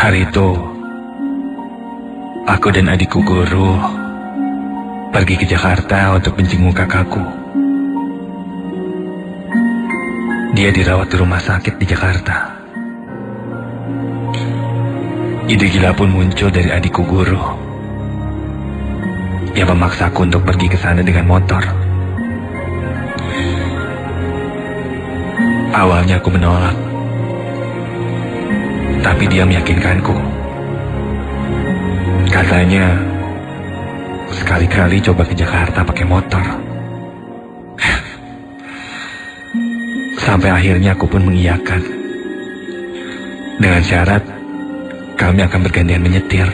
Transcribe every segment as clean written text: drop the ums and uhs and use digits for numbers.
Hari itu, aku dan adikku guru pergi ke Jakarta untuk menjenguk kakakku. Dia dirawat di rumah sakit di Jakarta. Ide gila pun muncul dari adikku guru. Ia memaksaku untuk pergi ke sana dengan motor. Awalnya aku menolak, tapi dia meyakinkanku. Katanya, sekali-kali coba ke Jakarta pakai motor. Sampai akhirnya aku pun mengiyakan. Dengan syarat, kami akan bergantian menyetir.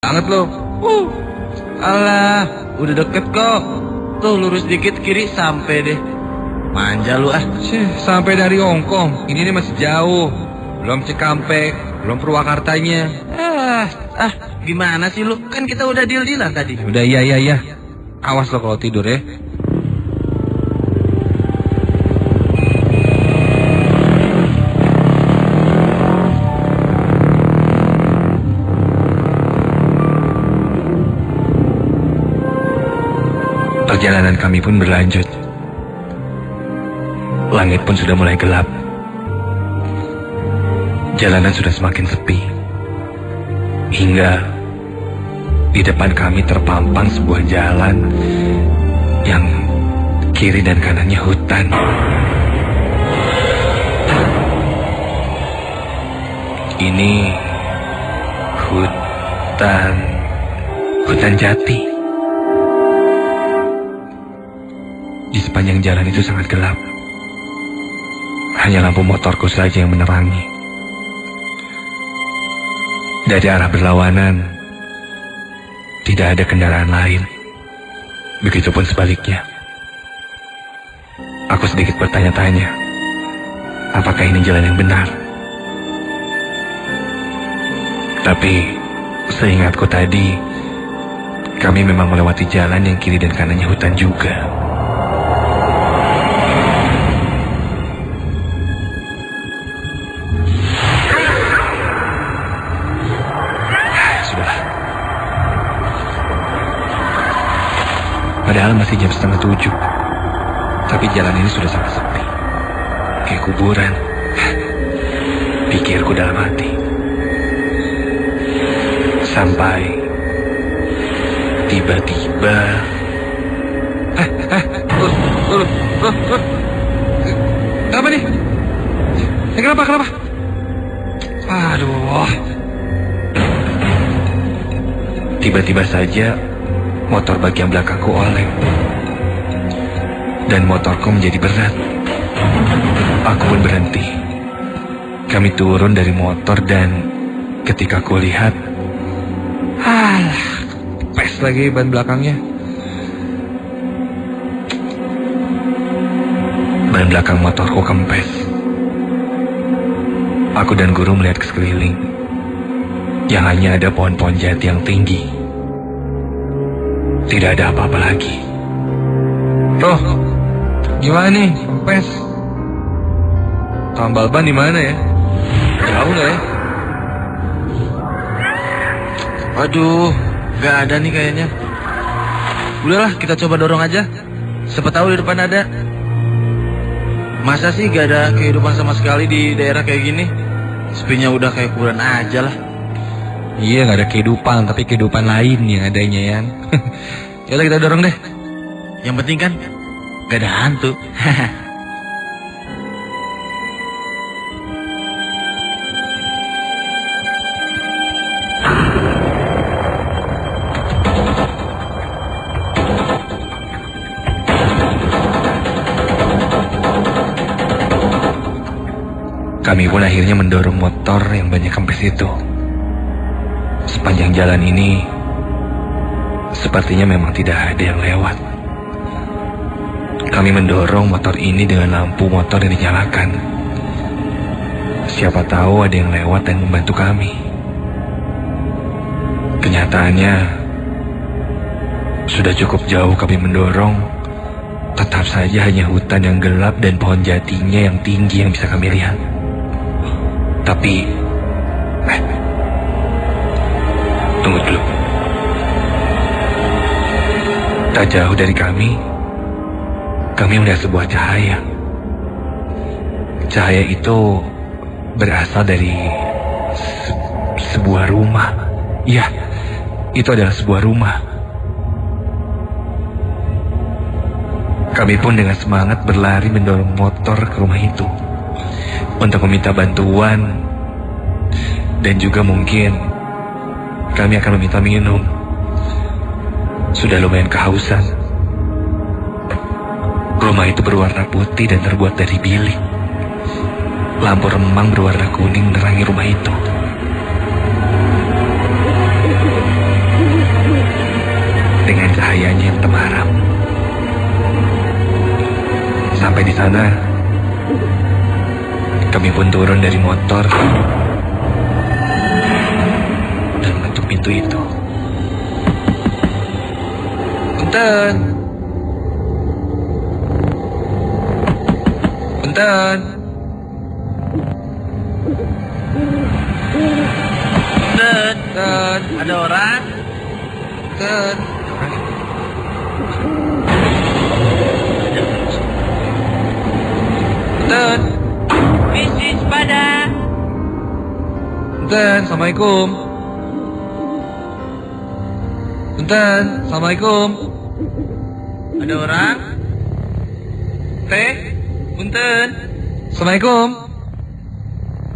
Banget lo. Alah, udah deket kok. Tuh lurus dikit kiri sampai deh. Manja lu ah. Sampai dari Hongkong, ini nih masih jauh. Belum Cikampek, belum Purwakartanya. Gimana sih lu? Kan kita udah deal-dealan tadi. Udah iya. Awas lo kalau tidur ya. Perjalanan kami pun berlanjut. Langit pun sudah mulai gelap. Jalanan sudah semakin sepi. Hingga di depan kami terpampang sebuah jalan yang kiri dan kanannya hutan. Ini hutan jati. Di sepanjang jalan itu sangat gelap. Hanya lampu motorku saja yang menerangi. Dari arah berlawanan, tidak ada kendaraan lain. Begitupun sebaliknya. Aku sedikit bertanya-tanya, apakah ini jalan yang benar? Tapi, seingatku tadi, kami memang melewati jalan yang kiri dan kanannya hutan juga. Padahal masih jam 6:30, tapi jalan ini sudah sangat sepi. Kayak kuburan. Pikirku dalam hati. Sampai tiba-tiba Kenapa nih? Kenapa? Aduh. Tiba-tiba saja motor bagian belakangku oleng. Dan motorku menjadi berat. Aku pun berhenti. Kami turun dari motor dan ketika ku lihat, Pes lagi ban belakangnya. Ban belakang motorku kempes. Aku dan guru melihat ke sekeliling. Yang hanya ada pohon-pohon jati yang tinggi. Tidak ada apa-apa lagi. Roh, gimana nih? Kempes. Tambal ban di mana ya? Jauh nggak ya? Waduh, gak ada nih kayaknya. Udahlah, kita coba dorong aja. Siapa tahu di depan ada. Masa sih gak ada kehidupan sama sekali di daerah kayak gini? Sepinya udah kayak kuburan aja lah. Iya, nggak ada kehidupan, tapi kehidupan lain yang adanya ya. Yaudah kita dorong deh. Yang penting kan gak ada hantu. Kami pun akhirnya mendorong motor yang banyak kempes itu. Sepanjang jalan ini, sepertinya memang tidak ada yang lewat. Kami mendorong motor ini dengan lampu motor yang dinyalakan. Siapa tahu ada yang lewat dan membantu kami. Kenyataannya, sudah cukup jauh kami mendorong, tetap saja hanya hutan yang gelap dan pohon jatinya yang tinggi yang bisa kami lihat. Tapi, tunggu dulu. Tak jauh dari kami melihat sebuah cahaya. Cahaya itu berasal dari sebuah rumah. Iya, itu adalah sebuah rumah. Kami pun dengan semangat berlari mendorong motor ke rumah itu untuk meminta bantuan, dan juga mungkin kami akan meminta minum. Sudah lumayan kehausan. Rumah itu berwarna putih dan terbuat dari bilik. Lampu remang berwarna kuning menerangi rumah itu. Dengan cahayanya yang temaram. Sampai di sana, kami pun turun dari motor dan mengetuk pintu itu. Punten. Punten. Punten, ada orang? Punten. Punten. Bisnis pada. Punten, Assalamualaikum. Punten, Assalamualaikum. Ada orang? Teh? Punten. Assalamualaikum.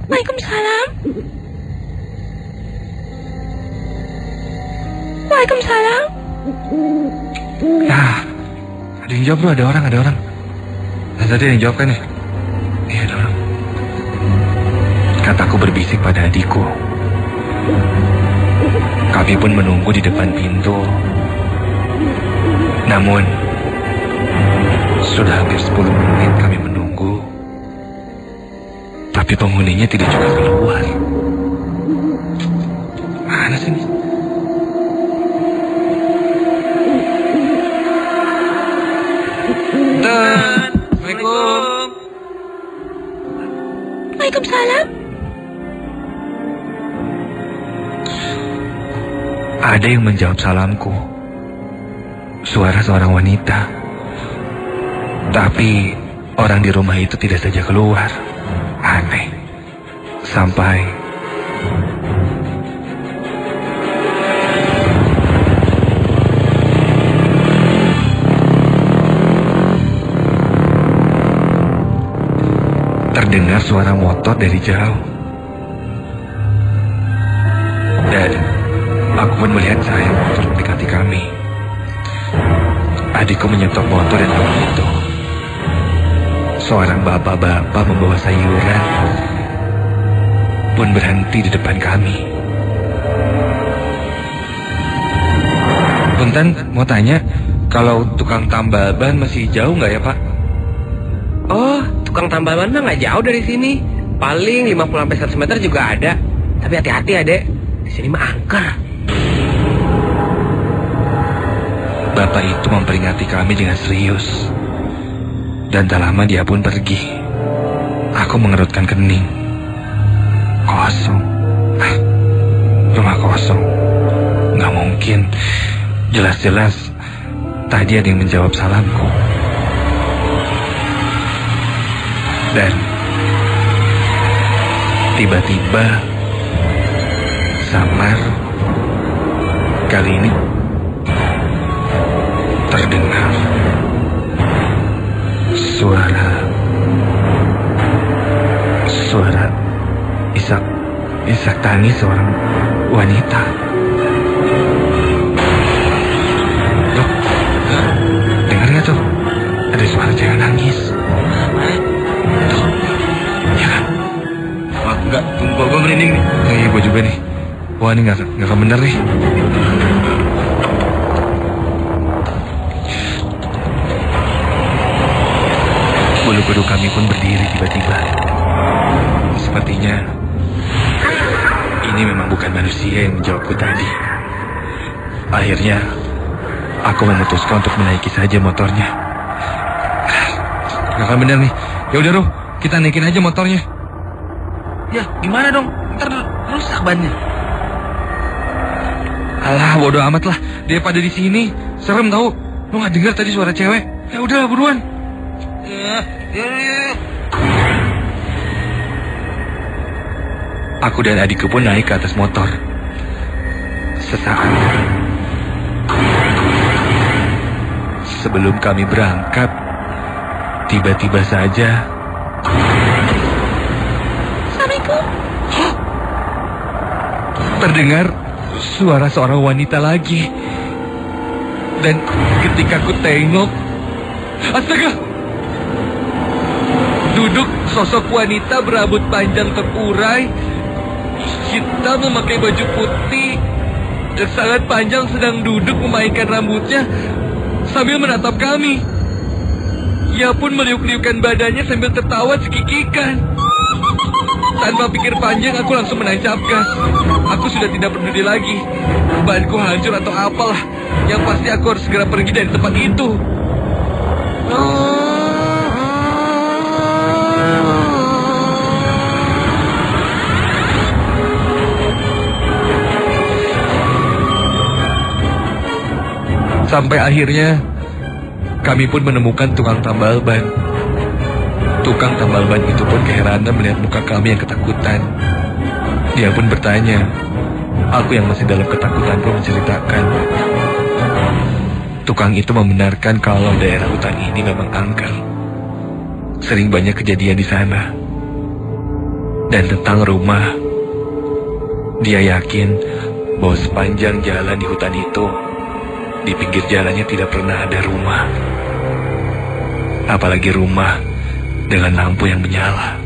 Waalaikumsalam. Waalaikumsalam. Nah, ada yang jawab bro, ada orang. Dan tadi ada yang jawab kan ya? Iya, ada orang. Kataku berbisik pada adikku. Kami pun menunggu di depan pintu. Namun, sudah hampir 10 menit kami menunggu. Tapi penghuninya tidak juga keluar. Mana sih ini? Assalamualaikum. Waalaikumsalam. Ada yang menjawab salamku. Suara seorang wanita. Tapi orang di rumah itu tidak saja keluar. Aneh. Sampai terdengar suara motor dari jauh. Dan aku pun melihat cahaya motor mendekati kami. Adikku menyetop motor dan malam itu seorang bapak-bapak membawa sayuran pun berhenti di depan kami. Punten, mau tanya, kalau tukang tambal ban masih jauh nggak ya Pak? Oh, tukang tambal ban mah nggak jauh dari sini. Paling 50-100 meter juga ada. Tapi hati-hati ya, Dek. Di sini mah angker. Bapak itu memperingati kami dengan serius. Dan tak lama dia pun pergi. Aku mengerutkan kening. Kosong. Rumah kosong. Nggak mungkin. Jelas-jelas tadi ada yang menjawab salamku. Dan tiba-tiba samar kali ini terdengar suara isak tangis seorang wanita. Loh, dengar nggak tuh? Ada suara cewek nangis. Tuh, ya kan? Wah, enggak, gue merinding nih. Iya, gue juga nih. Wah, ini nggak bener nih. Bulu kuduk kami pun berdiri tiba-tiba. Sepertinya ini memang bukan manusia yang menjawabku tadi. Akhirnya aku memutuskan untuk menaiki saja motornya. Gak akan bener nih. Ya udah Ruh, kita naikin aja motornya. Ya, gimana dong? Ntar rusak bannya. Alah, bodo amat lah. Daripada di sini, serem tau. Lu nggak dengar tadi suara cewek? Ya udahlah, buruan. Ya. Aku dan adikku pun naik ke atas motor. Sesaat sebelum kami berangkat, tiba-tiba saja Assalamualaikum. terdengar suara seorang wanita lagi. Dan ketika aku tengok, astaga! Duduk sosok wanita berambut panjang terurai, hitam, memakai baju putih yang sangat panjang, sedang duduk memainkan rambutnya sambil menatap kami. Ia pun meliuk-liukkan badannya sambil tertawa cekikikan. Tanpa pikir panjang, aku langsung menancap gas. Aku sudah tidak peduli lagi banku hancur atau apalah. Yang pasti aku harus segera pergi dari tempat itu. Sampai akhirnya kami pun menemukan tukang tambal ban. Tukang tambal ban itu pun keheranan melihat muka kami yang ketakutan. Dia pun bertanya. Aku yang masih dalam ketakutan pun menceritakan. Tukang itu membenarkan kalau daerah hutan ini memang angker. Sering banyak kejadian di sana. Dan tentang rumah, dia yakin bahwa sepanjang jalan di hutan itu, di pinggir jalannya tidak pernah ada rumah. Apalagi rumah dengan lampu yang menyala.